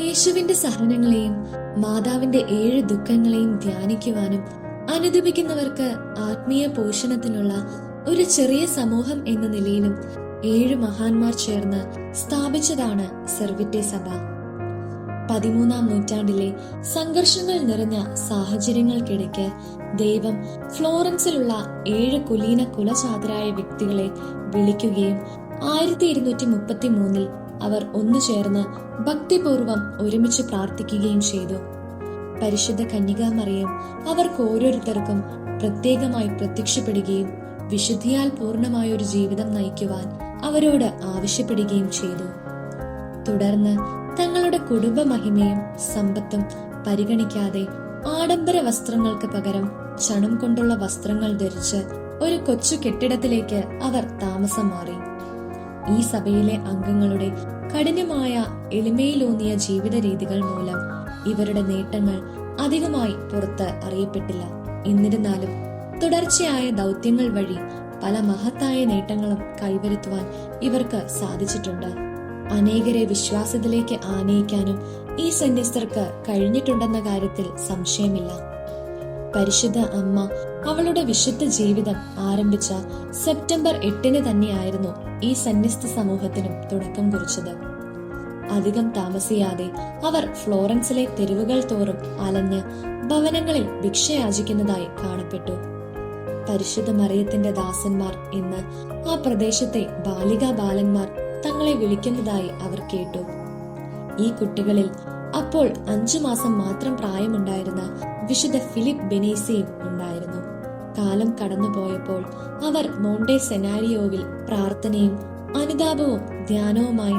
യേശുവിന്റെ സഹനങ്ങളെയും മാതാവിന്റെ 7 ദുഃഖങ്ങളെയും ധ്യാനിക്കുവാനും അനുദപിക്കുന്നവർക്ക് ആത്മീയ പോഷണത്തിനുള്ള ഒരു ചെറിയ സമൂഹം എന്ന നിലയിലും 7 മഹാന്മാർ ചേർന്ന് സ്ഥാപിച്ചതാണ് സെർവിറ്റെ സഭ. 13-ാം നൂറ്റാണ്ടിലെ സംഘർഷങ്ങൾ നിറഞ്ഞ സാഹചര്യങ്ങൾക്കിടയ്ക്ക് ദൈവം ഫ്ലോറൻസിലുള്ള 7 കുലീന കുലചാതരായ വ്യക്തികളെ വിളിക്കുകയും 1233 അവർ ഒന്നു ചേർന്ന് ഭക്തിപൂർവം ഒരുമിച്ച് പ്രാർത്ഥിക്കുകയും ചെയ്തു. പരിശുദ്ധ കന്യകാമറിയം അവർക്ക് ഓരോരുത്തർക്കും പ്രത്യേകമായി പ്രത്യക്ഷപ്പെടുകയും വിശുദ്ധിയാൽ പൂർണ്ണമായ ഒരു ജീവിതം നയിക്കുവാൻ അവരോട് ആവശ്യപ്പെടുകയും ചെയ്തു. തുടർന്ന് തങ്ങളുടെ കുടുംബ മഹിമയും സമ്പത്തും പരിഗണിക്കാതെ ആഡംബര വസ്ത്രങ്ങൾക്ക് പകരം ചണം കൊണ്ടുള്ള വസ്ത്രങ്ങൾ ധരിച്ച് ഒരു കൊച്ചു കെട്ടിടത്തിലേക്ക് അവർ താമസം മാറി. ഈ സഭയിലെ അംഗങ്ങളുടെ കഠിനമായ എളിമയിലൂന്നിയ ജീവിത രീതികൾ മൂലം ഇവരുടെ നേട്ടങ്ങൾ അധികമായി പുറത്ത് അറിയപ്പെട്ടില്ല. എന്നിരുന്നാലും തുടർച്ചയായ ദൗത്യങ്ങൾ വഴി പല മഹത്തായ നേട്ടങ്ങളും കൈവരുത്തുവാൻ ഇവർക്ക് സാധിച്ചിട്ടുണ്ട്. അനേകരെ വിശ്വാസത്തിലേക്ക് ആനയിക്കാനും ഈ സന്യസ്തർക്ക് കഴിഞ്ഞിട്ടുണ്ടെന്ന കാര്യത്തിൽ സംശയമില്ല. പരിശുദ്ധ അമ്മ അവളുടെ വിശുദ്ധ ജീവിതം ആരംഭിച്ച സെപ്റ്റംബർ 8 തന്നെയായിരുന്നു ഈ സന്യസ്ത സമൂഹത്തിനും തുടക്കം കുറിച്ചത്. അധികം താമസിയാതെ അവർ ഫ്ലോറൻസിലെ തെരുവുകൾ തോറും അലഞ്ഞ് ഭവനങ്ങളിൽ ഭിക്ഷയാചിക്കുന്നതായി കാണപ്പെട്ടു. പരിശുദ്ധ മറിയത്തിന്റെ ദാസന്മാർ എന്ന് ആ പ്രദേശത്തെ ബാലികാ ബാലന്മാർ തങ്ങളെ വിളിക്കുന്നതായി അവർ കേട്ടു. ഈ കുട്ടികളിൽ അപ്പോൾ 5 മാസം മാത്രം പ്രായമുണ്ടായിരുന്ന വിശുദ്ധ ഫിലിപ്പ് ബെനീസിയും ഉണ്ടായിരുന്നു. കാലം കടന്നുപോയപ്പോൾ അവർ മോണ്ടെ സെനാരിയോവിൽ പ്രാർത്ഥനയും അനുതാപവും ധ്യാനവുമായി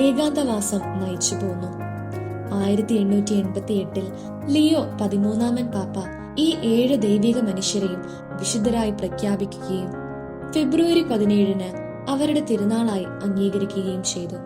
ഏകാന്തവാസം നയിച്ചു പോന്നു. 1888 ലിയോ 13 പാപ്പ ഈ 7 ദൈവിക മനുഷ്യരെയും വിശുദ്ധരായി പ്രഖ്യാപിക്കുകയും ഫെബ്രുവരി 17 അവരുടെ തിരുനാളായി അംഗീകരിക്കുകയും ചെയ്തു.